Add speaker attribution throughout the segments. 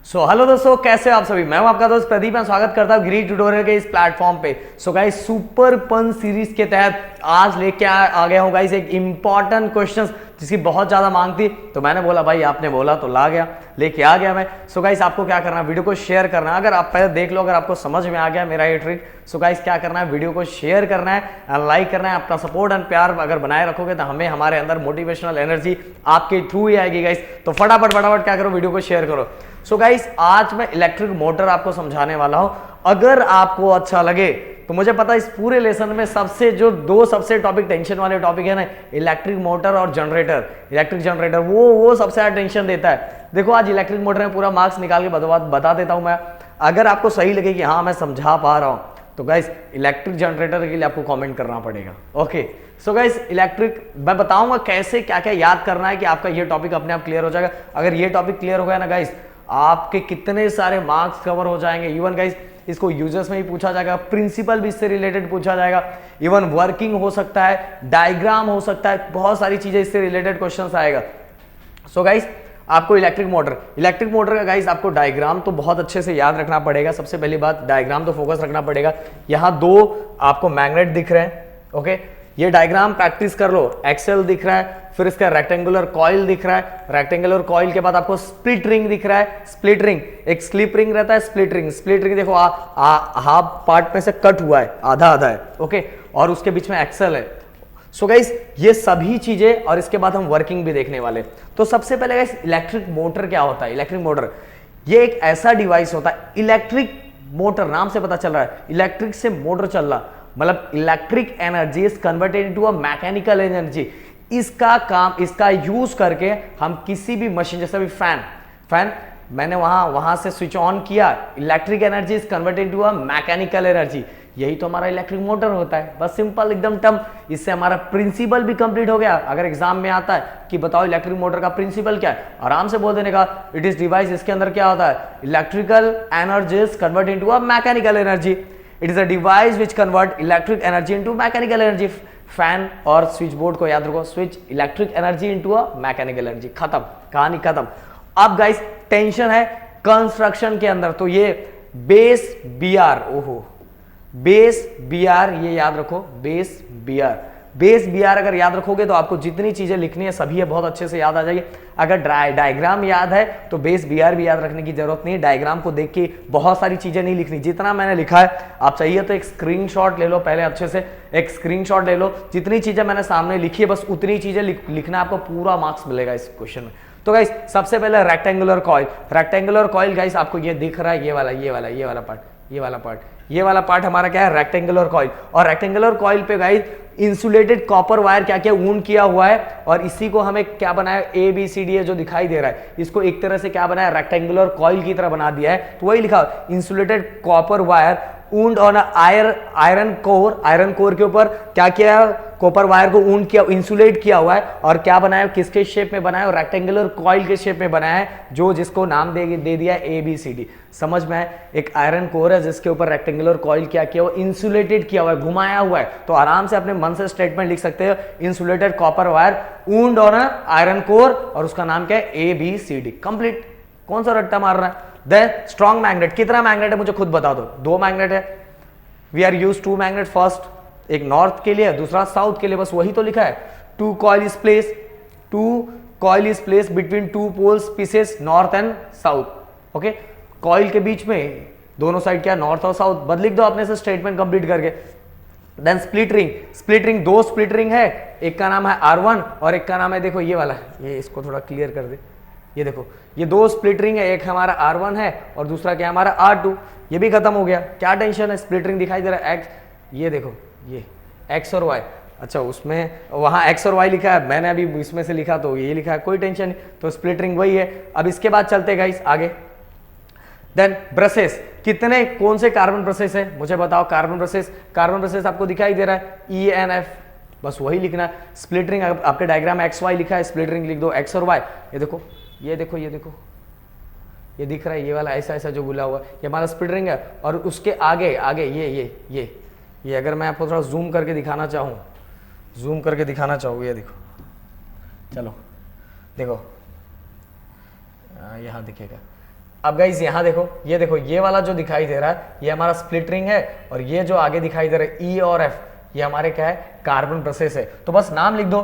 Speaker 1: Hello दोस्तों, कैसे हो आप सभी। मैं हूं आपका दोस्त प्रदीप। मैं स्वागत करता हूं ग्रीक ट्यूटोरियल के इस प्लेटफॉर्म पे। गाइस, सुपर पंच सीरीज के तहत आज लेके आ गया हूं गाइस एक इंपॉर्टेंट क्वेश्चन जिसकी बहुत ज्यादा मांग थी। तो मैंने बोला भाई आपने बोला तो लेके आ गया मैं। गाइस, आपको क्या करना है, वीडियो को शेयर करना है। अगर आप पहले देख लो, अगर आपको समझ में आ गया मेरा ये ट्रिक, गाइस क्या करना है, वीडियो को शेयर करना है, लाइक करना है। अपना सपोर्ट एंड प्यार अगर बनाए रखोगे तो हमें हमारे अंदर मोटिवेशनल एनर्जी आपके थ्रू ही आएगी गाइस। तो फटाफट क्या करो, वीडियो को शेयर करो। गाइस, आज मैं इलेक्ट्रिक मोटर आपको समझाने वाला हूं। अगर आपको अच्छा लगे तो मुझे पता है इस पूरे लेसन में सबसे टॉपिक टेंशन वाले टॉपिक है ना, इलेक्ट्रिक मोटर और जनरेटर। इलेक्ट्रिक जनरेटर वो सबसे ज्यादा टेंशन देता है। देखो, आज इलेक्ट्रिक मोटर में पूरा मार्क्स निकाल के बता देता हूं मैं। अगर आपको सही लगे कि हाँ मैं समझा पा रहा हूं तो गाइस इलेक्ट्रिक जनरेटर के लिए आपको कमेंट करना पड़ेगा। ओके, गाइस इलेक्ट्रिक मैं बताऊंगा कैसे क्या क्या याद करना है कि आपका ये टॉपिक अपने आप क्लियर हो जाएगा। अगर ये टॉपिक क्लियर हो गया ना गाइस, आपके कितने सारे मार्क्स कवर हो जाएंगे। इवन गाइस इसको यूजर्स में ही पूछा जाएगा, प्रिंसिपल भी इससे रिलेटेड पूछा जाएगा, इवन वर्किंग हो सकता है, डायग्राम हो सकता है, बहुत सारी चीजें इससे रिलेटेड क्वेश्चंस आएगा। गाइस आपको इलेक्ट्रिक मोटर का गाइस आपको डायग्राम तो बहुत अच्छे से याद रखना पड़ेगा। सबसे पहली बात, डायग्राम तो फोकस रखना पड़ेगा। यहां दो आपको मैग्नेट दिख रहे हैं। ओके, ये डायग्राम प्रैक्टिस कर लो। एक्सेल दिख रहा है, फिर इसका रेक्टेंगुलर कॉइल दिख रहा है। रेक्टेंगुलर कॉइल के बाद आपको स्प्लिट रिंग दिख रहा है। स्प्लिट रिंग, एक स्लिप रिंग रहता है, स्प्लिट रिंग देखो हाफ पार्ट में से कट हुआ है, आधा है। ओके, और उसके बीच में एक्सेल है। गाइस ये सभी चीजें, और इसके बाद हम वर्किंग भी देखने वाले। तो सबसे पहले गाइस इलेक्ट्रिक मोटर क्या होता है। इलेक्ट्रिक मोटर ये एक ऐसा डिवाइस होता है, इलेक्ट्रिक मोटर नाम से पता चल रहा है, इलेक्ट्रिक से मोटर चल रहा, मतलब electric energy is converted into a mechanical energy. इसका यूज करके हम किसी भी मशीन, जैसे भी फैन मैंने वहां से स्विच ऑन किया, electric energy is converted into a mechanical energy. यही तो हमारा इलेक्ट्रिक मोटर होता है, बस सिंपल एकदम टर्म। इससे हमारा प्रिंसिपल भी कंप्लीट हो गया। अगर एग्जाम में आता है कि बताओ इलेक्ट्रिक मोटर का प्रिंसिपल क्या है, आराम से बोल देने का, इट इज डिवाइस। इसके अंदर क्या होता है, electrical energy is convert into a mechanical energy. It is a device which convert electric energy into mechanical energy. Fan और स्विच बोर्ड को याद रखो, switch electric energy into a mechanical energy. खत्म, कहानी खत्म। अब गाइस टेंशन है construction के अंदर, तो ये base B R, base B R ये याद रखो, बेस बी आर अगर याद रखोगे तो आपको जितनी चीजें लिखनी है सभी है बहुत अच्छे से याद आ जाएगी। अगर डायग्राम याद है तो बेस बी आर भी याद रखने की जरूरत नहीं है। डायग्राम को देख के बहुत सारी चीजें नहीं लिखनी, जितना मैंने लिखा है आप चाहिए तो एक स्क्रीनशॉट ले लो, पहले अच्छे से एक स्क्रीनशॉट ले लो। जितनी चीजें मैंने सामने लिखी है बस उतनी चीजें लिखना, आपको पूरा मार्क्स मिलेगा इस क्वेश्चन में। तो गाइस सबसे पहले रेक्टेंगुलर कॉइल गाइस आपको ये दिख रहा है, ये वाला पार्ट हमारा क्या है, रेक्टेंगुलर कॉइल। और रेक्टेंगुलर कॉइल पे गाइस इंसुलेटेड कॉपर वायर क्या क्या वूंड किया हुआ है, और इसी को हमें क्या बनाया, ABCD जो दिखाई दे रहा है, इसको एक तरह से क्या बनाया, रेक्टेंगुलर कॉइल की तरह बना दिया है। तो वही लिखा insulated copper wire wound on iron core के ऊपर क्या किया, कॉपर वायर को वूंड किया, इंसुलेट किया हुआ है। और क्या बनाया, किसके शेप में बनाया, रेक्टेंगुलर कॉइल के शेप में बनाया है, जिसको नाम दे दिया ABCD। समझ में है, एक आयरन कोर है जिसके ऊपर रेक्टेंगुलर कॉइल क्या किया हुआ, इंसुलेटेड किया हुआ है, घुमाया हुआ है। तो आराम से अपने मन से स्टेटमेंट लिख सकते हो, insulated copper wire wound on iron core, और उसका नाम क्या है, ABCD। कंप्लीट। कौन सा रट्टा मार रहा है। देन स्ट्रॉन्ग मैग्नेट, कितना मैग्नेट है मुझे खुद बता दो। 2 मैग्नेट है, we are use 2 magnet, first एक नॉर्थ के लिए, दूसरा साउथ के लिए, बस वही तो लिखा है। 2 coil is place between 2 poles pieces north and south. Okay, coil के बीच में दोनों साइड क्या, नॉर्थ और साउथ। बस लिख दो अपने से स्टेटमेंट कंप्लीट करके। Then split ring 2 split ring है, एक का नाम है R1 और एक का नाम है, देखो ये वाला, ये इसको थोड़ा क्लियर कर दे। ये देखो, ये 2 स्प्लिट रिंग है, एक हमारा R1 है और दूसरा क्या हमारा R2। ये भी खत्म हो गया, क्या टेंशन है। स्प्लिट रिंग दिखाई दे रहा है, ये देखो, ये X और Y। अच्छा, उसमें वहां X और Y लिखा है, मैंने अभी इसमें से लिखा तो ये लिखा है, कोई टेंशन नहीं। तो स्प्लिट रिंग वही है। अब इसके बाद चलते गाइस आगे। देन ब्रशेस, कौन से कार्बन ब्रशेस है मुझे बताओ। कार्बन ब्रशेस आपको दिखाई दे रहा है, ENF, बस वही लिखना है। स्प्लिट रिंग आपके डायग्राम XY लिखा है, स्प्लिट रिंग लिख दो X और Y। ये देखो ये दिख रहा है, ये वाला ऐसा जो गुला हुआ ये हमारा स्प्लिट रिंग है। और उसके आगे ये अगर मैं आपको थोड़ा जूम करके दिखाना चाहूँ, ये देखो, चलो देखो, यहाँ दिखेगा, अब गाइस यहाँ देखो, ये वाला जो दिखाई दे रहा है ये हमारा स्प्लिट रिंग है, और ये जो आगे दिखाई दे रहा है ई और एफ, ये हमारे क्या है, कार्बन ब्रशेस है। तो बस नाम लिख दो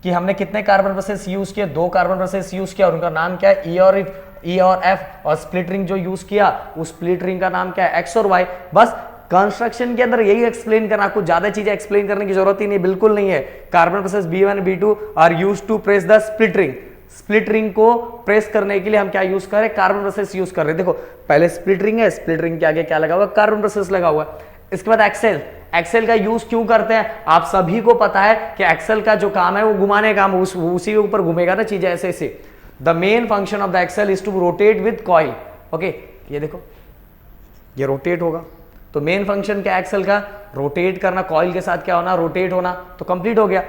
Speaker 1: कि हमने कितने कार्बन ब्रशेस यूज किए, 2 कार्बन ब्रशेस यूज किया और उनका नाम क्या है, ई और एफ, और स्प्लिट रिंग जो यूज किया उस स्प्लिट रिंग का नाम क्या है, एक्स और वाई। बस कंस्ट्रक्शन के अंदर यही एक्सप्लेन करना, कुछ ज्यादा चीजें एक्सप्लेन करने की जरूरत ही नहीं, बिल्कुल नहीं है। Carbon brushes B1 B2 are used to press the split ring. Split ring को प्रेस करने के लिए हम क्या यूज कर रहे हैं, कार्बन ब्रशेस यूज कर रहे हैं। देखो पहले स्प्लिट रिंग है, स्प्लिट रिंग के आगे क्या लगा हुआ, कार्बन ब्रशेस लगा हुआ है। इसके बाद एक्सेल, एक्सेल का यूज क्यों करते हैं, आप सभी को पता है कि एक्सेल का जो काम है वो घुमाने का काम, उसी के ऊपर घूमेगा ना चीजें ऐसे ऐसे। The main function of the axle is to rotate with coil. Okay, ये देखो ये रोटेट होगा, तो मेन फंक्शन क्या एक्सेल का, रोटेट करना, कॉइल के साथ क्या होना, रोटेट होना, तो कंप्लीट हो गया।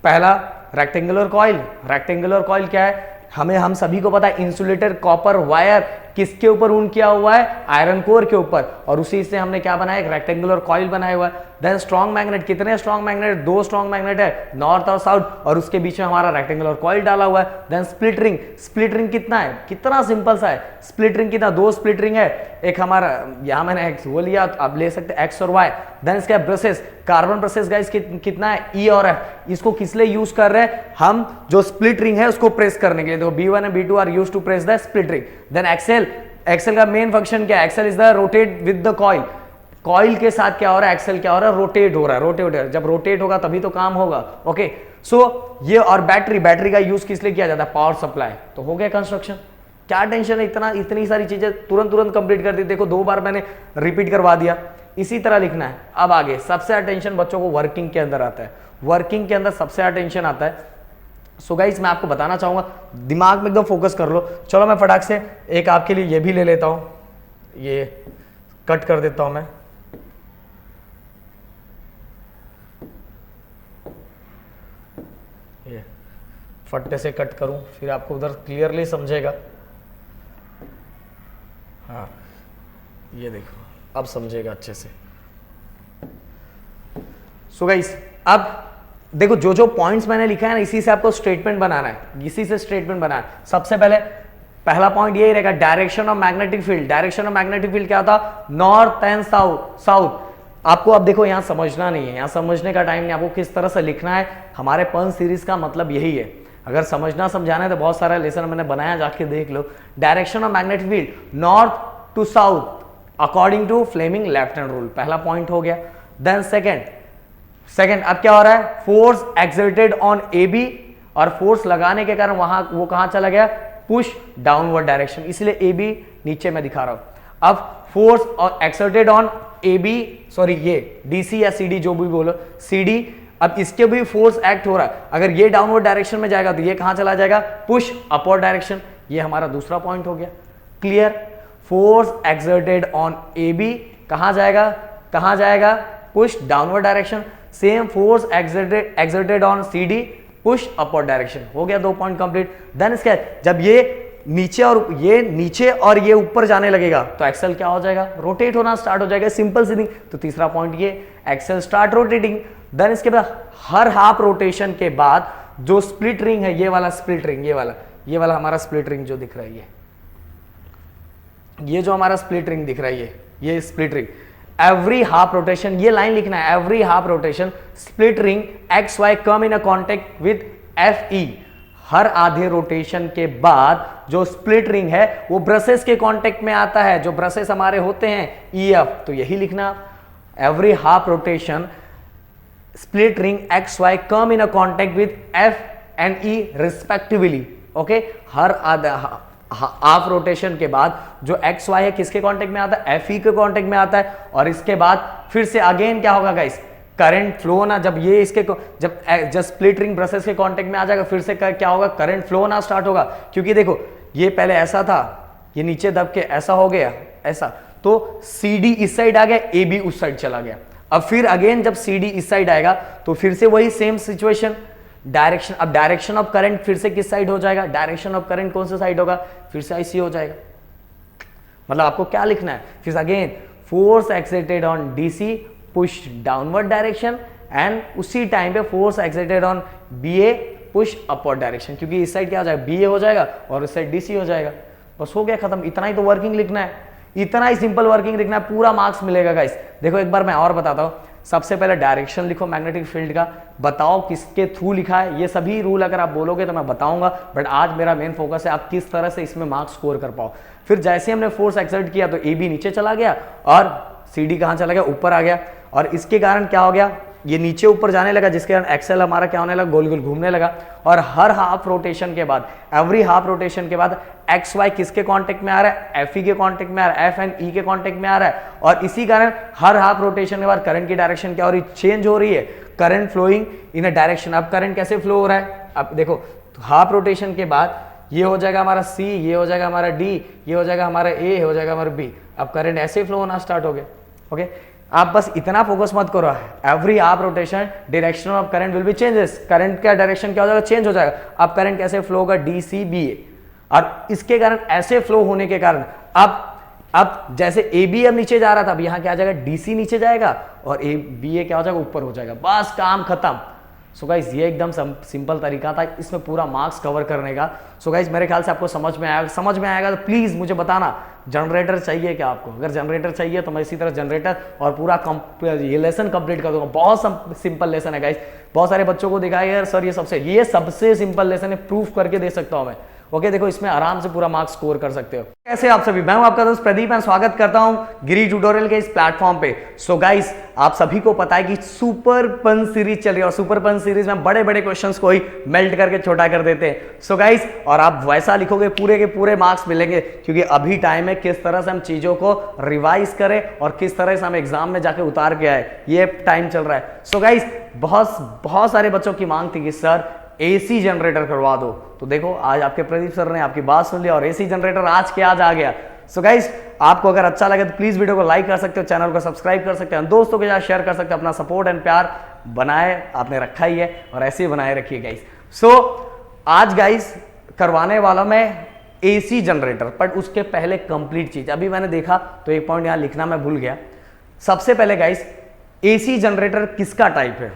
Speaker 1: पहला रेक्टेंगुलर कॉइल, रेक्टेंगुलर कॉइल क्या है, हम सभी को पता है इंसुलेटर कॉपर वायर किसके ऊपर वुंड किया हुआ है, आयरन कोर के ऊपर, और उसी से हमने क्या बनाया, एक रेक्टेंगुलर कॉइल बनाया हुआ है। देन स्ट्रॉन्ग मैग्नेट, कितने स्ट्रॉन्ग मैग्नेट, 2 स्ट्रॉन्ग मैग्नेट है, नॉर्थ और साउथ, और उसके बीच में हमारा रेक्टेंगुलर कॉइल डाला हुआ है। Then split ring, split ring कितना है, कितना सिंपल सा है, स्प्लिट रिंग कितना, 2 स्प्लिट रिंग है, एक हमारा यहां मैंने एक्स वो लिया, आप ले सकते हैं एक्स और वाई। देन इसके ब्रशेस, कार्बन ब्रशेस गाइस कितना है, ई और एफ। इसको किस लिए यूज कर रहे हैं हम, जो स्प्लिट रिंग है उसको प्रेस करने के लिए। देखो B1 and B2 are used to press the split ring. Then axle, axle का मेन फंक्शन क्या है, axle is the rotate with the coil. Coil के साथ क्या हो रहा है, एक्सेल क्या हो रहा है, रोटेट हो रहा है, रोटेट हो रहा है। जब रोटेट होगा तभी तो काम होगा। ओके, सो ये, और बैटरी, बैटरी का यूज किस लिए किया जाता है, पावर सप्लाई। तो हो गया कंस्ट्रक्शन, क्या टेंशन है, इतनी सारी चीजें तुरंत कंप्लीट कर दी। देखो 2 बार मैंने रिपीट करवा दिया, इसी तरह लिखना है। अब आगे सबसे अटेंशन बच्चों को वर्किंग के अंदर आता है, वर्किंग के अंदर सबसे अटेंशन आता है। सो गाइस मैं आपको बताना चाहूंगा, दिमाग में एकदम फोकस कर लो। चलो मैं फटाक से एक आपके लिए ये भी ले लेता हूं, ये कट कर देता हूं मैं। ये फट्टे से कट करूं, फिर आपको उधर क्लियरली समझेगा। हाँ ये देखो, अब समझेगा अच्छे से। सो गाइस अब देखो जो जो पॉइंट्स मैंने लिखा है ना, इसी से आपको स्टेटमेंट बनाना है, इसी से स्टेटमेंट बनाना है। सबसे पहले पहला पॉइंट यही रहेगा, direction of magnetic field. Direction of magnetic field क्या था, नॉर्थ एंड साउथ। आपको अब देखो यहां समझना नहीं है, यहां समझने का टाइम नहीं, आपको किस तरह से लिखना है। हमारे पंच सीरीज का मतलब यही है, अगर समझना समझाना है तो बहुत सारा लेसन मैंने बनाया, जाके देख लो। Direction of magnetic field north to south according to Fleming left hand rule, पहला पॉइंट हो गया। देन सेकंड अब क्या हो रहा है, force exerted on A B, और फोर्स लगाने के कारण वहां वो कहां चला गया, पुश डाउनवर्ड डायरेक्शन, इसलिए ए बी नीचे मैं दिखा रहा हूं। अब फोर्स और exerted on A B, sorry ये डीसी या सीडी जो भी बोलो, सीडी, अब इसके भी फोर्स एक्ट हो रहा है। अगर ये डाउनवर्ड डायरेक्शन में जाएगा तो ये कहां चला जाएगा, पुश अपवर्ड डायरेक्शन। ये हमारा दूसरा पॉइंट हो गया, clear. Force exerted on A B कहां जाएगा, push downward direction. Same force exerted on CD, push upward direction. हो गया 2 पॉइंट कंप्लीट। देन इसके जब ये नीचे और ये ऊपर जाने लगेगा तो एक्सेल क्या हो जाएगा, रोटेट होना स्टार्ट हो जाएगा, सिंपल सी थिंग। तो तीसरा पॉइंट ये, एक्सेल स्टार्ट रोटेटिंग। देन इसके बाद हर हाफ रोटेशन के बाद जो स्प्लिट रिंग है, ये वाला स्प्लिट रिंग, ये वाला हमारा स्प्लिट रिंग जो दिख रहा है, ये जो हमारा स्प्लिट रिंग दिख रहा है, ये split ring, every half rotation, ये लाइन लिखना है, every half rotation split ring X Y come in a contact with FE। हर आधे रोटेशन के बाद जो स्प्लिट रिंग है वो ब्रशेस के कांटेक्ट में आता है, जो ब्रशेस हमारे होते हैं EF, तो यही लिखना, every half rotation split ring X Y come in a contact with F and E respectively. Okay, हर आधा हाफ रोटेशन के बाद जो एक्स वाई है किसके कांटेक्ट में आता है, FE के कांटेक्ट में आता है। और इसके बाद फिर से अगेन क्या होगा गाइस, करंट फ्लो ना, जब ये इसके जब स्प्लिट रिंग ब्रशेस के कांटेक्ट में आ जाएगा, फिर से क्या होगा, करंट फ्लो ना स्टार्ट होगा। क्योंकि देखो ये पहले ऐसा था, ये नीचे दब के ऐसा हो गया, ऐसा, तो CD इस साइड आ गया, AB उस साइड चला गया। अब फिर अगेन जब CD इस साइड आएगा तो फिर से वही सेम सिचुएशन, डायरेक्शन, अब डायरेक्शन ऑफ करंट फिर से किस साइड हो जाएगा, डायरेक्शन ऑफ करंट कौन सा साइड होगा, फिर से IC हो जाएगा। मतलब आपको क्या लिखना है, फिर again force exerted on DC push downward direction, and उसी टाइम पे force exerted on BA push upward direction, क्योंकि इस साइड क्या हो जाएगा, BA हो जाएगा और उस साइड DC हो जाएगा। बस हो गया खत्म, इतना ही तो वर्किंग लिखना है, इतना ही सिंपल वर्किंग लिखना है, पूरा मार्क्स मिलेगा गाइस। देखो एक बार मैं और बताता हूँ, सबसे पहले डायरेक्शन लिखो मैग्नेटिक फील्ड का, बताओ किसके थ्रू लिखा है, ये सभी रूल अगर आप बोलोगे तो मैं बताऊंगा, बट आज मेरा मेन फोकस है आप किस तरह से इसमें मार्क्स स्कोर कर पाओ। फिर जैसे हमने फोर्स एक्सर्ट किया तो ए बी नीचे चला गया और सी डी कहाँ चला गया, ऊपर आ गया, और इसके कारण क्या हो गया, ये नीचे ऊपर जाने लगा, जिसके कारण एक्सेल हमारा क्या होने लगा, गोल गोल घूमने लगा। और हर हाफ रोटेशन के बाद, एवरी हाफ रोटेशन के बाद एक्स वाई किसके कांटेक्ट में आ रहा है, एफ ई के कांटेक्ट में आ रहा है, एफ एंड ई के कांटेक्ट में आ रहा है, और इसी कारण हर हाफ रोटेशन के बाद करंट की डायरेक्शन क्या हो रही है, चेंज हो रही है, current flowing in a direction. अब करंट कैसे फ्लो हो रहा है, अब देखो हाफ रोटेशन के बाद ये हो जाएगा हमारा सी, ये हो जाएगा हमारा डी, ये हो जाएगा हमारा ए, हो जाएगा हमारा बी। अब करंट ऐसे फ्लो होना स्टार्ट हो गया। ओके, आप बस इतना फोकस मत करो, every half rotation direction of current will be changes, current का डायरेक्शन क्या हो जाएगा, चेंज हो जाएगा। अब करंट कैसे फ्लो होगा, डी सी बी ए, और इसके कारण ऐसे फ्लो होने के कारण अब जैसे ए बी अब नीचे जा रहा था, अब यहां क्या आ जाएगा, डी सी नीचे जाएगा और ए बी ए क्या हो जाएगा, ऊपर हो जाएगा, बस काम खत्म। सो गाइस ये एकदम सिंपल तरीका था इसमें पूरा मार्क्स कवर करने का। सो गाइस मेरे ख्याल से आपको समझ में आएगा तो प्लीज मुझे बताना जनरेटर चाहिए क्या आपको, अगर जनरेटर चाहिए तो मैं इसी तरह जनरेटर और पूरा ये लेसन कंप्लीट कर दूंगा। बहुत सिंपल लेसन है गाइस, बहुत सारे बच्चों को दिखाया यार सर ये सबसे सिंपल लेसन है, प्रूफ करके दे सकता हूं मैं। ओके देखो इसमें आराम से पूरा मार्क्स स्कोर कर सकते हो। कैसे आप सभी, मैं हूं आपका दोस्त प्रदीप, मैं स्वागत करता हूं गिरी ट्यूटोरियल के इस प्लेटफॉर्म पे। सो गाइस आप सभी को पता है कि सुपर पंच सीरीज चल रही है और सुपर पंच सीरीज में बड़े बड़े क्वेश्चंस को ही मेल्ट करके छोटा कर देते हैं। सो गाइस और आप वैसा लिखोगे पूरे के पूरे मार्क्स मिलेंगे, क्योंकि अभी टाइम है किस तरह से हम चीजों को रिवाइज करें और किस तरह से हम एग्जाम में जाके उतार के आए, ये टाइम चल रहा है। सो गाइस बहुत सारे बच्चों की मांग थी कि सर एसी जनरेटर करवा दो, तो देखो आज आपके प्रदीप सर ने आपकी बात सुन ली और एसी जनरेटर आज के आज आ गया। सो गाइस आपको अगर अच्छा लगे तो प्लीज वीडियो को लाइक कर सकते हो, चैनल को सब्सक्राइब कर सकते हैं, दोस्तों के साथ शेयर कर सकते हो, अपना सपोर्ट एंड प्यार बनाए आपने रखा ही है और ऐसे ही बनाए रखिए गाइस। सो आज गाइस करवाने वाला मैं एसी जनरेटर, बट उसके पहले कंप्लीट चीज अभी मैंने देखा तो एक पॉइंट यहां लिखना मैं भूल गया। सबसे पहले गाइस एसी जनरेटर किसका टाइप है,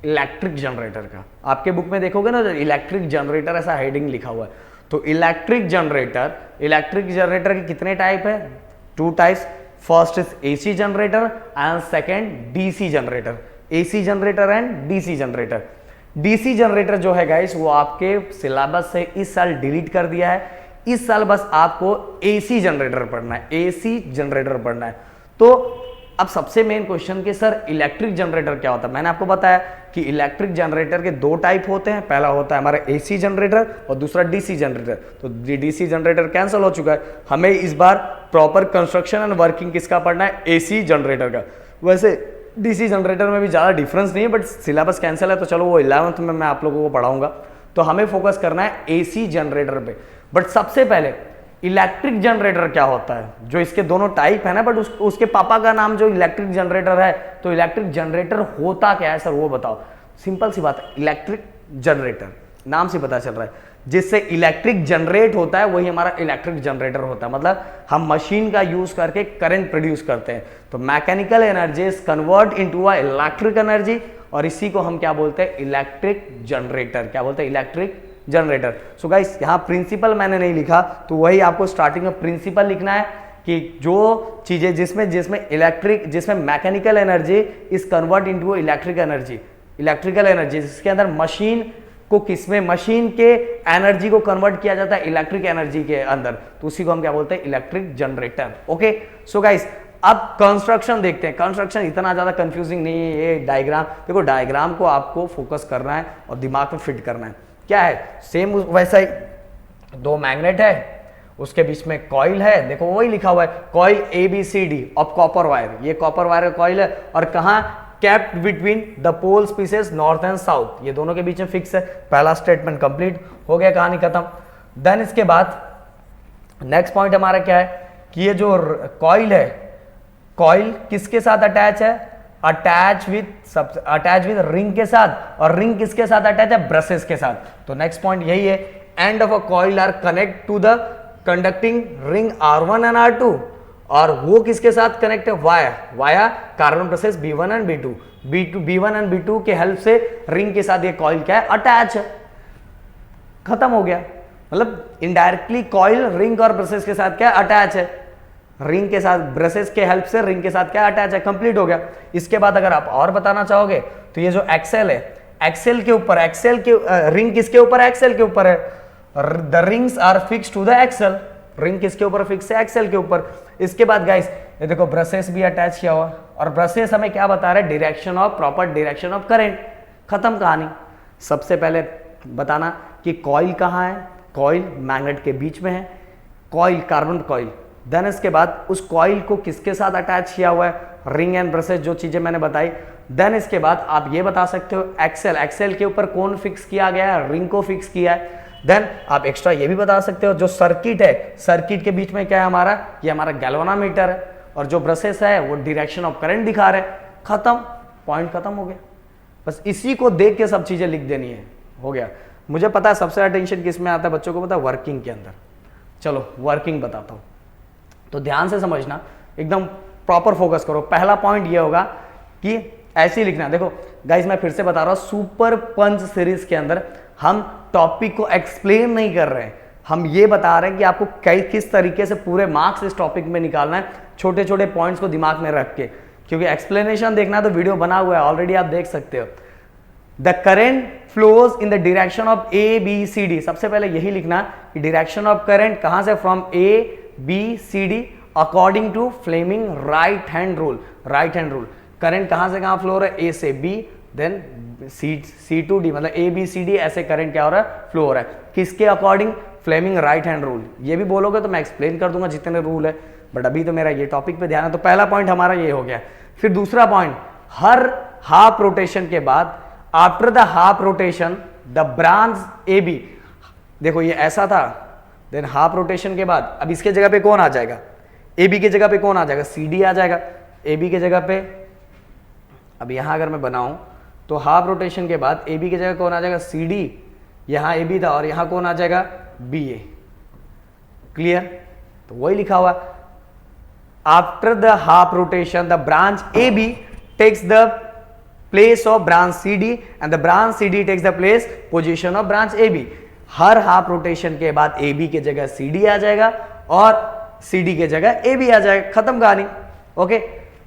Speaker 1: इलेक्ट्रिक जनरेटर का। आपके बुक में देखोगे ना इलेक्ट्रिक जनरेटर ऐसा हेडिंग लिखा हुआ है, तो इलेक्ट्रिक जनरेटर के कितने टाइप है, 2 types. First is AC generator and second DC generator, AC generator and DC generator. DC generator जो है गाइस वो आपके सिलेबस से इस साल डिलीट कर दिया है, इस साल बस आपको एसी जनरेटर पढ़ना है, एसी जनरेटर पढ़ना है। तो अब सबसे मेन क्वेश्चन कि सर इलेक्ट्रिक जनरेटर क्या होता है। मैंने आपको बताया कि इलेक्ट्रिक जनरेटर के 2 टाइप होते हैं, पहला होता है हमारा एसी जनरेटर और दूसरा डीसी जनरेटर। तो डीसी जनरेटर कैंसिल हो चुका है, हमें इस बार प्रॉपर कंस्ट्रक्शन एंड वर्किंग किसका पढ़ना है, एसी जनरेटर का। वैसे डीसी जनरेटर में भी ज़्यादा डिफरेंस नहीं है, बट सिलेबस कैंसिल है तो चलो वो 11th में मैं आप लोगों को पढ़ाऊंगा, तो हमें फोकस करना है एसी जनरेटर पे। बट सबसे पहले इलेक्ट्रिक जनरेटर क्या होता है, जो इसके दोनों टाइप है ना, बट उसके पापा का नाम जो इलेक्ट्रिक जनरेटर है, तो इलेक्ट्रिक जनरेटर होता क्या है सर वो बताओ। सिंपल सी बात है, इलेक्ट्रिक जनरेटर नाम से पता चल रहा है, जिससे इलेक्ट्रिक जनरेट होता है वही हमारा इलेक्ट्रिक जनरेटर होता है। मतलब हम मशीन का यूज करके करंट प्रोड्यूस करते हैं, तो mechanical energy is convert into a electric energy, और इसी को हम क्या बोलते हैं, इलेक्ट्रिक जनरेटर। क्या बोलते हैं, इलेक्ट्रिक जनरेटर। सो गाइस यहाँ प्रिंसिपल मैंने नहीं लिखा, तो वही आपको स्टार्टिंग में प्रिंसिपल लिखना है कि जो चीजें जिसमें mechanical energy is convert into electric energy, electrical energy जिसके अंदर मशीन के एनर्जी को कन्वर्ट किया जाता है इलेक्ट्रिक एनर्जी के अंदर, तो उसी को हम क्या बोलते हैं, electric generator. Okay so guys अब कंस्ट्रक्शन देखते हैं। कंस्ट्रक्शन इतना ज्यादा कंफ्यूजिंग नहीं है, ये डायग्राम देखो, डायग्राम को आपको फोकस करना है और दिमाग में फिट करना है। क्या है, सेम वैसा ही 2 मैग्नेट है, उसके बीच में कॉइल है, देखो वही लिखा हुआ है coil ABCD of copper wire, ये कॉपर वायर का कॉइल है, और कहां kept between the pole pieces north and south, ये दोनों के बीच में फिक्स है। पहला स्टेटमेंट कंप्लीट हो गया, कहानी खत्म। देन इसके बाद नेक्स्ट पॉइंट हमारा क्या है कि ये जो कॉइल है, कॉइल किसके साथ अटैच है, अटैच विद रिंग के साथ, और रिंग किसके साथ अटैच है, ब्रशेस के साथ। तो नेक्स्ट पॉइंट यही है, end of a coil are connect to the conducting ring R1 and R2, और वो किसके साथ कनेक्ट है, via carbon brushes B1 and B1 and B2 के हेल्प से रिंग के साथ ये कॉइल क्या है, अटैच है। खत्म हो गया। मतलब इनडायरेक्टली कॉइल रिंग और ब्रशेस के साथ क्या अटैच है, रिंग के साथ ब्रशेस के हेल्प से रिंग के साथ क्या अटैच है, कंप्लीट हो गया। इसके बाद अगर आप और बताना चाहोगे तो ये जो एक्सेल है, एक्सेल के ऊपर, एक्सेल के रिंग किसके ऊपर है, एक्सेल के ऊपर है, the rings are fix to the axle, ring किसके ऊपर फिक्स है, एक्सेल के ऊपर। इसके बाद गाइस ये देखो ब्रशेस भी अटैच किया हुआ, और ब्रशेस हमें क्या बता रहे हैं, direction of, proper direction of current, खत्म कहानी। सबसे पहले बताना कि कॉइल कहाँ है, कॉइल मैग्नेट के बीच में है, कॉइल कार्बन कॉइल। देन इसके बाद उस कॉइल को किसके साथ अटैच किया हुआ है, रिंग एंड ब्रशेस, जो चीजें मैंने बताई। देन इसके बाद आप ये बता सकते हो एक्सेल, एक्सेल के ऊपर कौन फिक्स किया गया है, रिंग को फिक्स किया है। देन आप एक्स्ट्रा ये भी बता सकते हो जो सर्किट है, सर्किट के बीच में क्या है हमारा, ये हमारा गैल्वानोमीटर है, और जो ब्रशेस है वो डायरेक्शन ऑफ करंट दिखा रहे हैं। खत्म, पॉइंट खत्म हो गया। बस इसी को देख के सब चीजें लिख देनी है, हो गया। मुझे पता है सबसे अटेंशन किस में आता है, बच्चों को पता है वर्किंग के अंदर। चलो वर्किंग बताता हूं, तो ध्यान से समझना, एकदम प्रॉपर फोकस करो। पहला पॉइंट ये होगा कि ऐसे ही लिखना। देखो गाइस मैं फिर से बता रहा हूं, सुपर पंच सीरीज के अंदर हम टॉपिक को एक्सप्लेन नहीं कर रहे हैं, हम ये बता रहे हैं कि आपको किस तरीके से पूरे मार्क्स इस टॉपिक में निकालना है, छोटे छोटे पॉइंट्स को दिमाग में रख के। क्योंकि एक्सप्लेनेशन देखना है तो वीडियो बना हुआ है ऑलरेडी, आप देख सकते हो। The current flows in the direction of A B C D, सबसे पहले यही लिखना कि डायरेक्शन ऑफ करंट कहां से, from A B C D according to Fleming right hand rule. Right hand rule, current कहां से कहां फ्लो हो रहा है, ए से B, then C to D, मतलब ए बी सी डी ऐसे करंट क्या हो रहा है, फ्लो हो रहा है। किसके according, Fleming right hand rule. ये भी बोलोगे तो मैं एक्सप्लेन कर दूंगा जितने रूल है, बट अभी तो मेरा ये टॉपिक पे ध्यान है। तो पहला पॉइंट हमारा ये हो गया। फिर दूसरा पॉइंट, हर हाफ रोटेशन के बाद, after the half rotation the branch A B, देखो ये ऐसा था, देन हाफ रोटेशन के बाद अब इसके जगह पे कौन आ जाएगा, ए बी की जगह पे कौन आ जाएगा, सी डी आ जाएगा। ए बी की जगह पे, अब यहां अगर मैं बनाऊं तो हाफ रोटेशन के बाद ए बी की जगह कौन आ जाएगा, सी डी, यहां ए बी था और यहां कौन आ जाएगा, बी ए। क्लियर, तो वही लिखा हुआ, after the half rotation the branch A B takes the place of branch C D and the branch C D takes the place position of branch A B. हर हाफ रोटेशन के बाद A B की जगह C D आ जाएगा और C D की जगह A B आ जाएगा, खत्म कहानी। ओके,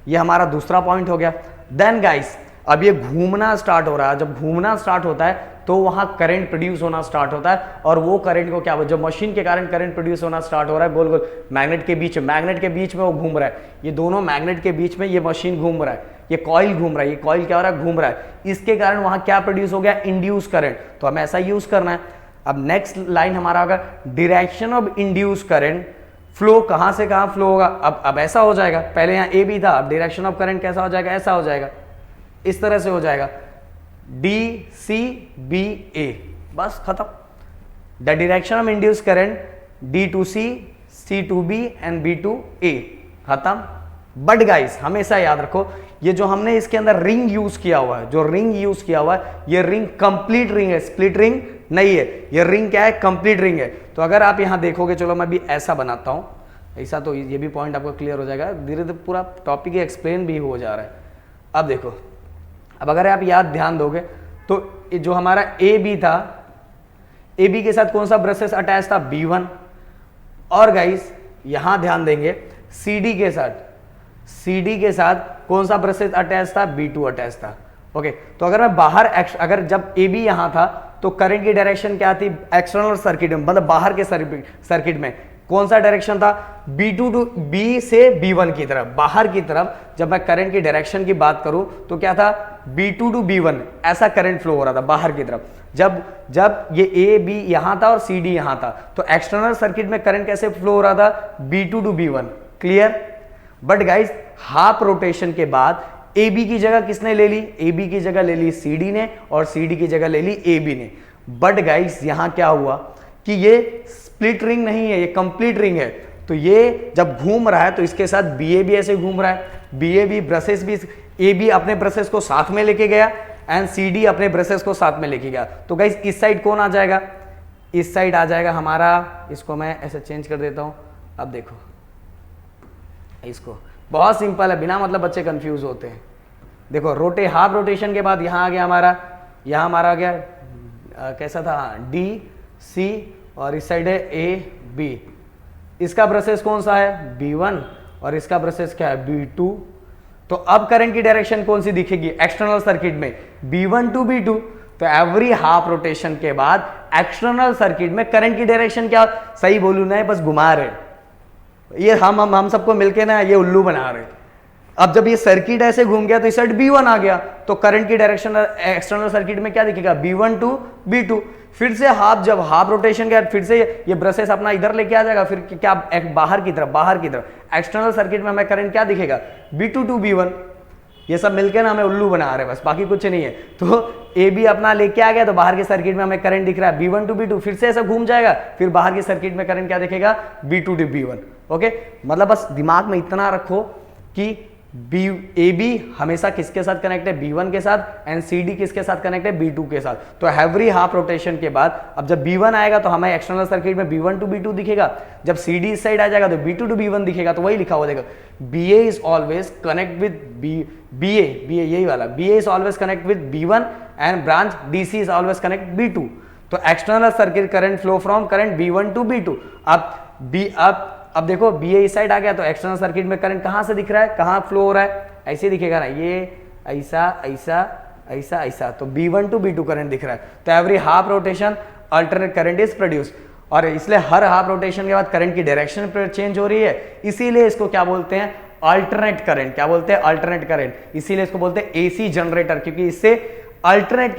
Speaker 1: ये हमारा दूसरा पॉइंट हो गया। देन गाइस अब ये घूमना स्टार्ट हो रहा है, जब घूमना स्टार्ट होता है तो वहां करंट प्रोड्यूस होना स्टार्ट होता है, और वो करंट को क्या, जब मशीन के कारण करंट प्रोड्यूस होना स्टार्ट हो रहा है गोल गोल मैग्नेट के बीच, मैग्नेट के बीच में वो घूम रहा है, ये दोनों मैग्नेट के बीच में ये मशीन घूम रहा है, ये कॉइल घूम रहा है, ये कॉइल क्या हो रहा है, घूम रहा है। इसके कारण वहां क्या प्रोड्यूस हो गया, इंड्यूस करंट। तो हमें ऐसा यूज करना है। अब नेक्स्ट लाइन हमारा होगा, direction of induce current flow कहां से कहां फ्लो होगा। अब ऐसा हो जाएगा, पहले यहां ए बी था, अब डायरेक्शन ऑफ करंट कैसा हो जाएगा, ऐसा हो जाएगा, इस तरह से हो जाएगा, डी सी बी ए, बस खत्म। The direction of induce current D to C to B and B to A, खत्म। बट गाइस हमेशा याद रखो, ये जो हमने इसके अंदर रिंग यूज किया हुआ है, जो रिंग यूज किया हुआ है, ये रिंग कंप्लीट रिंग है, स्प्लिट रिंग नहीं है। ये रिंग क्या है, कंप्लीट रिंग है। तो अगर आप यहां देखोगे, चलो मैं भी ऐसा बनाता हूं, ऐसा, तो ये भी पॉइंट आपको क्लियर हो जाएगा। धीरे धीरे पूरा टॉपिक एक्सप्लेन भी हो जा रहा है। अब देखो, अब अगर आप याद ध्यान दोगे तो जो हमारा ए बी था, ए बी के साथ कौन सा ब्रशेस अटैच था, B1, और गाइस यहां ध्यान देंगे सी डी के साथ, सी डी के साथ कौन सा ब्रशेस अटैच था, B2 अटैच था। ओके, तो अगर मैं बाहर, अगर जब ए बी यहां था तो करंट की डायरेक्शन क्या थी, एक्सटर्नल सर्किट में, मतलब बाहर के सर्किट में कौन सा डायरेक्शन था, B2 टू B से B1 की तरफ, बाहर की तरफ। जब मैं करंट की डायरेक्शन की बात करूं तो क्या था, B2 टू B1 ऐसा करंट फ्लो हो रहा था बाहर की तरफ। जब ये ए बी यहां था और सी डी यहां था, तो एक्सटर्नल सर्किट में करंट कैसे फ्लो हो रहा था, B2 to B1। Clear. But guys half rotation के बाद ए बी की जगह किसने ले ली, ए बी की जगह ले ली सी डी ने, और सी डी की जगह ले ली ए बी ने। बट गाइस यहां क्या हुआ कि ये स्प्लिट रिंग नहीं है, ये कंप्लीट रिंग है। तो ये जब घूम रहा है तो इसके साथ बी ए भी ऐसे घूम रहा है, बी ए भी ब्रशेस भी, ए बी अपने ब्रशेस को साथ में लेके गया एंड सी डी अपने ब्रशेस को साथ में लेके गया। तो गाइस इस साइड कौन आ जाएगा, इस साइड आ जाएगा हमारा, इसको मैं ऐसे चेंज कर देता हूं। अब देखो इसको, बहुत सिंपल है, बिना मतलब बच्चे कंफ्यूज होते हैं। देखो हाफ रोटेशन के बाद यहां आ गया हमारा, यहां हमारा आ गया कैसा था, डी सी और इस साइड है ए बी। इसका ब्रशेस कौन सा है B1 और इसका ब्रशेस क्या है B2। तो अब करंट की डायरेक्शन कौन सी दिखेगी एक्सटर्नल सर्किट में B1 टू B2। तो एवरी हाफ रोटेशन के बाद एक्सटर्नल सर्किट में करंट की डायरेक्शन क्या, सही बोलू ना, बस घुमा रहे ये हम सबको मिलके ना ये उल्लू बना रहे। अब जब ये सर्किट ऐसे घूम गया तो इस साइड B1 आ गया, तो करंट की डायरेक्शन एक्सटर्नल सर्किट में क्या दिखेगा B1 टू B2। फिर से जब हाफ रोटेशन के बाद फिर से ये ब्रशेस अपना इधर लेके आ जाएगा, फिर क्या बाहर की तरफ एक्सटर्नल सर्किट में हमें करंट क्या दिखेगा B2 टू B1। ये सब मिलके ना हमें उल्लू बना रहे हैं, बस बाकी कुछ नहीं है। तो ए बी अपना लेके आ गया, तो बाहर के सर्किट में हमें करंट दिख रहा है B1 टू B2। फिर से ऐसा घूम जाएगा, फिर बाहर के सर्किट में करंट क्या दिखेगा B2 टू B1। ओके, मतलब बस दिमाग में इतना रखो कि ए बी हमेशा किसके साथ कनेक्ट है B1 के साथ, एंड सी डी किसके साथ कनेक्ट है B2 के साथ। तो एवरी हाफ रोटेशन के बाद अब जब B1 आएगा तो हमें एक्सटर्नल सर्किट में B1 टू B2 दिखेगा, जब सी डी इस साइड आ जाएगा तो B2 टू B1 दिखेगा। तो वही लिखा हुआ देखो, BA is always connect with BA, यही वाला BA is always connect with B1 and branch DC is always connect B2। तो external circuit current flow from current B1 to B2। अब देखो BA इस साइड आ गया, तो एक्सटर्नल सर्किट में current कहां से दिख रहा है, कहां फ्लो हो रहा है, ऐसे दिखेगा ना, ये ऐसा। तो B1 टू B2 करंट दिख रहा है। तो every half rotation alternate current is produce, और इसलिए हर हाफ रोटेशन के बाद करंट की डायरेक्शन चेंज हो रही है, इसीलिए इसको क्या बोलते हैं, अल्टरनेट करंट। क्या बोलते हैं, अल्टरनेट करंट। इसीलिए इसको बोलते हैं AC जनरेटर, क्योंकि इससे अल्टरनेट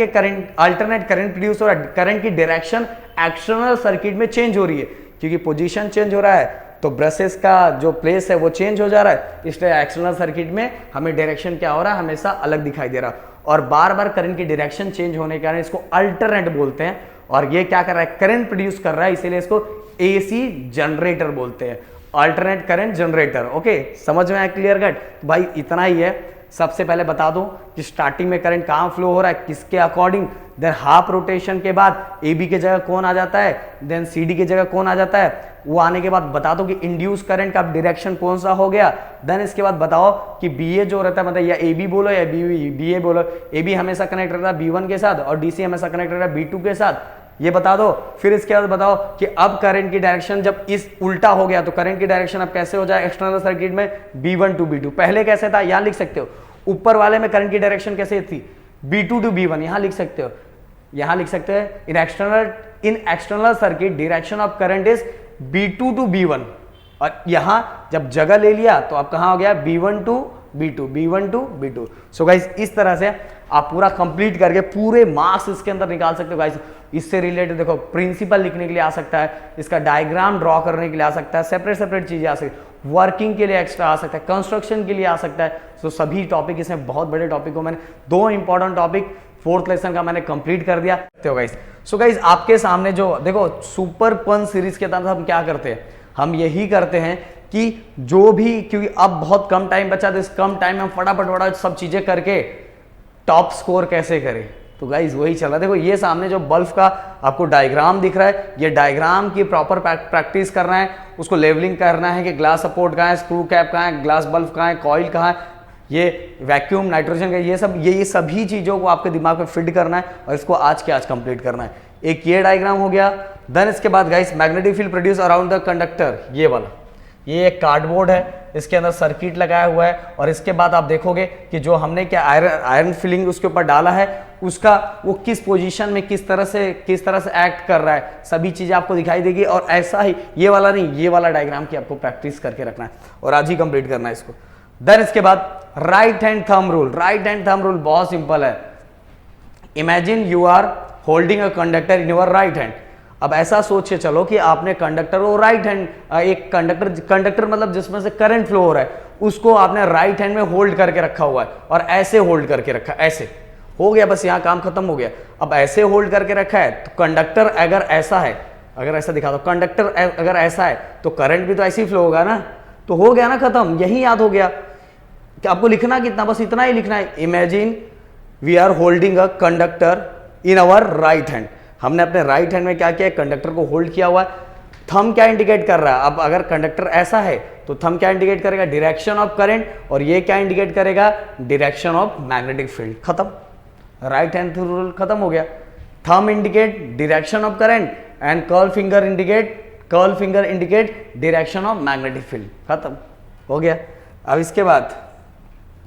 Speaker 1: करंट प्रोड्यूस हो रहा है। करंट की डायरेक्शन एक्सटर्नल सर्किट में चेंज हो रही है, क्योंकि पोजीशन चेंज हो रहा है, तो ब्रशेस का जो प्लेस है वो चेंज हो जा रहा है, इसलिए एक्सटर्नल सर्किट में हमें डायरेक्शन क्या हो रहा है, हमेशा अलग दिखाई दे रहा है। और बार बार करंट की डायरेक्शन चेंज होने के कारण इसको अल्टरनेट बोलते हैं। और ये क्या कर रहा है, करंट प्रोड्यूस कर रहा है, इसीलिए इसको AC जनरेटर बोलते हैं, अल्टरनेट करंट जनरेटर। ओके, समझ में आया, क्लियर कट। तो भाई इतना ही है। सबसे पहले बता दो कि स्टार्टिंग में करंट कहां फ्लो हो रहा है, किसके अकॉर्डिंग, देन हाफ रोटेशन के बाद AB की जगह कौन आ जाता है, देन CD की जगह कौन आ जाता है, वो आने के बाद बता दो कि इंड्यूस करंट का डायरेक्शन कौन सा हो गया। देन इसके बाद बताओ कि BA जो रहता है, मतलब या AB बोलो या BA बोलो, AB हमेशा कनेक्ट रहता है B1 के साथ और DC हमेशा कनेक्ट रहता है B2 के साथ, ये बता दो। फिर इसके बाद बताओ कि अब करंट की डायरेक्शन जब इस उल्टा हो गया, तो करंट की डायरेक्शन अब कैसे हो जाए एक्सटर्नल सर्किट में B1 टू B2। पहले कैसे था, यहां लिख सकते हो, ऊपर वाले में करंट की डायरेक्शन कैसे थी, B2 टू B1, यहां लिख सकते हो, यहां लिख सकते हैं in external circuit direction of current is B2 to B1। और यहां जब जगह ले लिया तो अब कहां हो गया, B1 to B2। So guys इस तरह से आप पूरा कंप्लीट करके पूरे मार्क्स इसके अंदर निकाल सकते हो गाइस। इससे रिलेटेड देखो प्रिंसिपल लिखने के लिए आ सकता है, इसका डायग्राम ड्रॉ करने के लिए आ सकता है, सेपरेट चीजें आ सकती है, वर्किंग के लिए एक्स्ट्रा आ सकता है, कंस्ट्रक्शन के लिए आ सकता है। सो सभी टॉपिक, इसमें बहुत बड़े टॉपिक को मैंने 2 इंपॉर्टेंट टॉपिक 4th लेसन का मैंने कंप्लीट कर दिया। तो गाइस सो गाइस आपके सामने जो देखो सुपर पंच सीरीज के तहत हम क्या करते हैं, हम यही करते हैं कि जो भी, क्योंकि अब बहुत कम टाइम बचा, तो इस कम टाइम में हम फटाफट सब चीजें करके टॉप स्कोर कैसे करें। तो गाइज वही चल रहा है। देखो ये सामने जो बल्ब का आपको डायग्राम दिख रहा है, ये डायग्राम की प्रॉपर प्रैक्टिस करना है, उसको लेवलिंग करना है कि ग्लास सपोर्ट कहाँ है, स्क्रू कैप कहाँ है, ग्लास बल्ब कहाँ है, कॉइल कहाँ है, ये वैक्यूम नाइट्रोजन का, ये सभी चीज़ों को आपके दिमाग में फिट करना है और इसको आज के आज कंप्लीट करना है। एक ये डायग्राम हो गया। देन इसके बाद guys magnetic field produce around the conductor, ये वाला, ये एक कार्डबोर्ड है, इसके अंदर सर्किट लगाया हुआ है। और इसके बाद आप देखोगे कि जो हमने क्या आयरन फिलिंग उसके ऊपर डाला है, उसका वो किस पोजीशन में किस तरह से एक्ट कर रहा है, सभी चीजें आपको दिखाई देगी। और ऐसा ही ये वाला नहीं, ये वाला डायग्राम की आपको प्रैक्टिस करके रखना है और आज ही कंप्लीट करना है इसको। देन इसके बाद right hand thumb rule. Right hand thumb rule बहुत सिंपल है। Imagine you are holding a conductor in your right hand. अब ऐसा सोच के चलो कि आपने कंडक्टर को राइट हैंड, एक कंडक्टर मतलब जिसमें से करंट फ्लो हो रहा है, उसको आपने राइट हैंड में होल्ड करके रखा हुआ है और ऐसे होल्ड करके रखा, ऐसे हो गया, बस यहाँ काम खत्म हो गया। अब ऐसे होल्ड करके रखा है तो कंडक्टर अगर ऐसा है, अगर ऐसा दिखा दो, कंडक्टर अगर ऐसा है तो करंट भी तो ऐसे ही फ्लो होगा ना, तो हो गया ना खत्म, यही याद हो गया कि आपको लिखना कितना, बस इतना ही लिखना है। Imagine we are holding a conductor in our right hand. हमने अपने राइट हैंड में क्या किया, कंडक्टर को होल्ड किया हुआ है। थंब क्या इंडिकेट कर रहा है, अब अगर कंडक्टर ऐसा है तो थंब क्या इंडिकेट करेगा, डायरेक्शन ऑफ करंट, और ये क्या इंडिकेट करेगा, डायरेक्शन ऑफ मैग्नेटिक फील्ड। खत्म, राइट हैंड रूल खत्म हो गया। Thumb indicate direction of current and curl finger indicate direction of magnetic field. खत्म हो गया। अब इसके बाद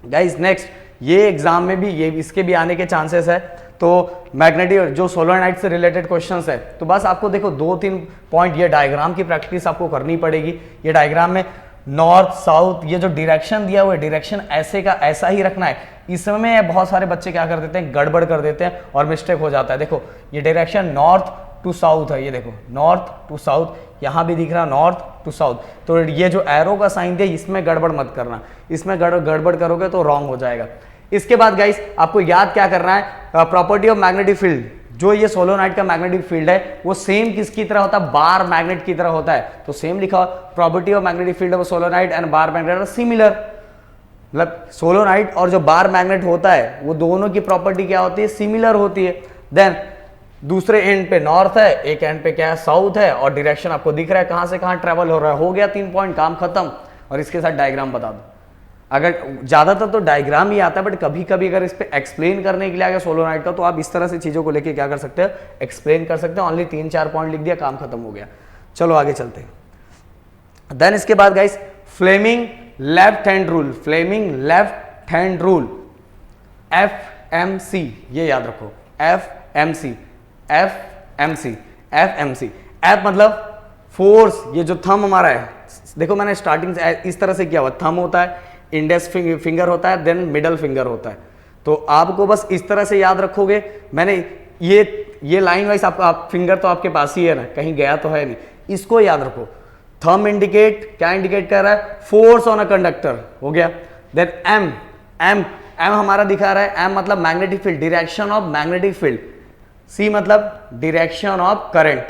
Speaker 1: गाइस नेक्स्ट, ये एग्जाम में भी ये इसके भी आने के चांसेस है। तो मैग्नेटिक जो सोलेनोइड से रिलेटेड क्वेश्चंस है, तो बस आपको देखो 2-3 पॉइंट, ये डायग्राम की प्रैक्टिस आपको करनी पड़ेगी। ये डायग्राम में नॉर्थ साउथ, ये जो डायरेक्शन दिया हुआ है, डायरेक्शन ऐसे का ऐसा ही रखना है। इसमें बहुत सारे बच्चे क्या कर देते हैं, गड़बड़ कर देते हैं और मिस्टेक हो जाता है। देखो ये डायरेक्शन नॉर्थ टू साउथ है, ये देखो नॉर्थ टू साउथ, यहाँ भी दिख रहा नॉर्थ टू साउथ। तो ये जो एरो का साइन दिया, इसमें गड़बड़ मत करना, इसमें गड़बड़ करोगे तो रॉन्ग हो जाएगा। इसके बाद गाइस आपको याद क्या करना है, प्रॉपर्टी ऑफ मैग्नेटिक फील्ड। जो ये सोलेनोइड का मैग्नेटिक फील्ड है वो सेम किसकी तरह होता है, बार मैग्नेट की तरह होता है। तो सेम लिखा, property of magnetic field of solenoid and bar magnet are similar. मतलब सोलेनोइड और जो बार मैग्नेट होता है वो दोनों की प्रॉपर्टी क्या होती है, सिमिलर होती है। देन दूसरे एंड पे नॉर्थ है, एक एंड पे क्या है, साउथ है, और डायरेक्शन आपको दिख रहा है कहां से कहां ट्रेवल हो रहा है। हो गया 3 पॉइंट, काम खत्म। और इसके साथ डायग्राम बता दो। अगर ज्यादातर तो डायग्राम ही आता है, बट कभी कभी अगर इस पे एक्सप्लेन करने के लिए आगे सोलेनोइड का, तो आप इस तरह से चीजों को लेके क्या कर सकते हैं, एक्सप्लेन कर सकते हैं। ओनली 3-4 पॉइंट लिख दिया, काम खत्म हो गया। चलो आगे चलते हैं। देन इसके बाद guys Fleming left hand rule, Fleming left hand rule, FMC, ये याद रखो, FMC, FMC, FMC। F मतलब फोर्स, ये जो थंब हमारा है, देखो मैंने स्टार्टिंग से इस तरह से किया हुआ, थंब होता है, इंडेक्स फिंगर होता है, देन मिडल फिंगर होता है। तो आपको बस इस तरह से याद रखोगे। मैंने ये लाइन वाइज आप फिंगर तो आपके पास ही है ना, कहीं गया तो है नहीं, इसको याद रखो। थंब इंडिकेट क्या इंडिकेट कर रहा है, फोर्स ऑन अ कंडक्टर, हो गया। देन M हमारा दिखा रहा है, M मतलब magnetic field, direction of magnetic field. C मतलब direction of current,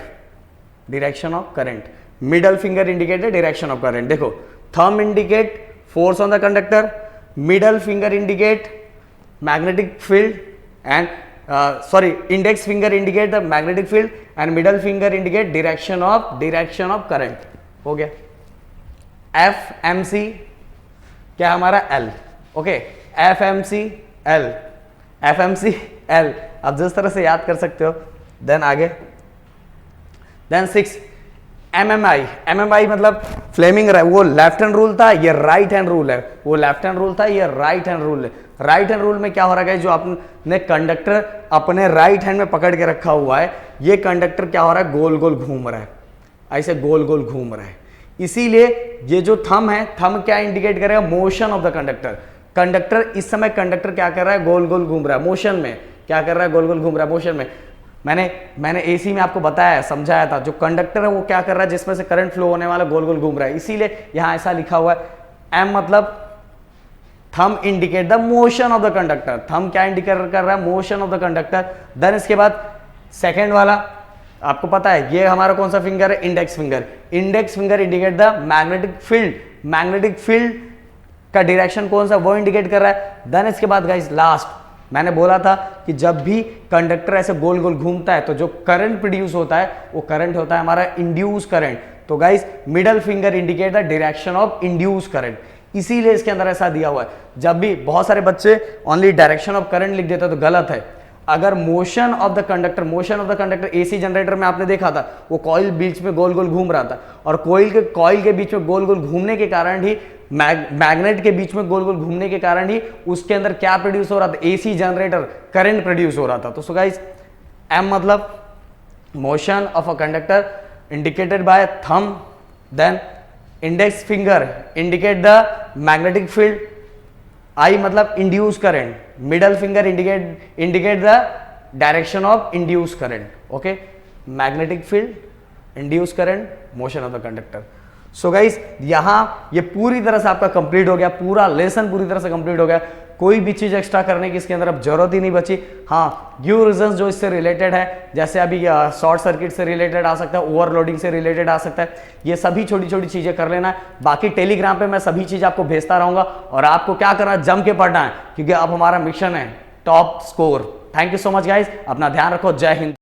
Speaker 1: direction of current. Middle finger indicate direction of current. देखो thumb indicate force on the conductor, middle finger indicate magnetic field and index finger indicate the magnetic field and middle finger indicate direction of current। हो गया। FMC क्या हमारा L, okay, FMC L, FMC L। अब जिस तरह से याद कर सकते हो। देन आगे, देन 6 MMI मतलब फ्लेमिंग, वो लेफ्ट हैंड रूल था, ये राइट हैंड रूल है। वो लेफ्ट हैंड रूल था, ये राइट हैंड रूल है। राइट हैंड रूल में क्या हो रहा है, जो आपने कंडक्टर अपने राइट हैंड में पकड़ के रखा हुआ है, ये कंडक्टर क्या हो रहा है, गोल गोल घूम रहा है, ऐसे गोल गोल घूम रहा है। इसीलिए ये जो थंब है, थंब क्या इंडिकेट करेगा, motion of the conductor. Conductor इस समय कंडक्टर क्या कर रहा है, गोल गोल घूम रहा है, मोशन में क्या कर रहा है, गोल गोल घूम रहा है, मोशन में। मैंने AC में आपको बताया, समझाया था, जो कंडक्टर है वो क्या कर रहा है, जिसमें से करंट फ्लो होने वाला गोल गोल घूम रहा है। इसीलिए यहां ऐसा लिखा हुआ है। M मतलब thumb indicate the motion of the conductor. Thumb क्या इंडिकेट कर रहा है, motion of the conductor. Then इसके बाद सेकेंड वाला आपको पता है, ये हमारा कौन सा फिंगर है, index finger. Index finger indicate the magnetic field. Magnetic field का डायरेक्शन कौन सा, वो इंडिकेट कर रहा है। देन इसके बाद गाइस लास्ट, मैंने बोला था कि जब भी कंडक्टर ऐसे गोल गोल घूमता है तो जो करंट प्रोड्यूस होता है वो करंट होता है हमारा इंड्यूस करंट। तो guys middle finger indicate the direction of induce current, इसीलिए इसके अंदर ऐसा दिया हुआ है। जब भी बहुत सारे बच्चे ओनली डायरेक्शन ऑफ करंट लिख देते हैं तो गलत है। अगर motion of the conductor AC generator में आपने देखा था, वो कॉइल बीच में गोल गोल घूम रहा था, और कॉइल के बीच में गोल गोल घूमने के कारण ही, मैग्नेट के बीच में गोल गोल घूमने के कारण ही उसके अंदर क्या प्रोड्यूस हो रहा था, AC जनरेटर करंट प्रोड्यूस हो रहा था। तो सो गाइस M मतलब motion of a conductor indicated by thumb, then index finger indicate the magnetic field, I मतलब induce current, middle finger indicate the direction of induce current, okay. Magnetic field, induce current, motion of the conductor. So guys यहां ये पूरी तरह से आपका complete हो गया, पूरा लेसन पूरी तरह से कंप्लीट हो गया। कोई भी चीज एक्स्ट्रा करने की इसके अंदर अब जरूरत ही नहीं बची। हाँ, गिव रीजंस जो इससे रिलेटेड है, जैसे अभी शॉर्ट सर्किट से रिलेटेड आ सकता है, ओवरलोडिंग से रिलेटेड आ सकता है, ये सभी छोटी छोटी चीजें कर लेना है। बाकी टेलीग्राम पे मैं सभी चीज आपको भेजता रहूंगा, और आपको क्या करना है, जम के पढ़ना है, क्योंकि अब हमारा मिशन है top score. Thank you so much guys, अपना ध्यान रखो, जय हिंद।